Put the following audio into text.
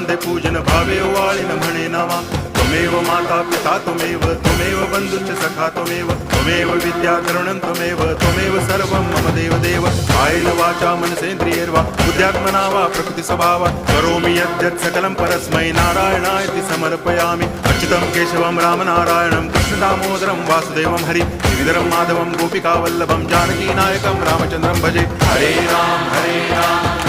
वंदे पूजन भावे वाळिन म्हणे नामा त्वमेव माता पिता त्वमेव बंधुश्च सखा त्वमेव विद्या तरुणं त्वमेव सर्वं मम देव कायेन वाचा मनसेन्द्रियैर्वा बुद्ध्यात्मना वा प्रकृति स्वभावात् करोमि यद्यत् सकलं परस्मै नारायणायति समर्पयामि अच्युतं केशवं रामनारायणं कृष्णदामोदरं वासुदेवं हरि गिरिधरं माधवं गोपिकावल्लभं जानकीनायकं रामचन्द्रं भजे हरे राम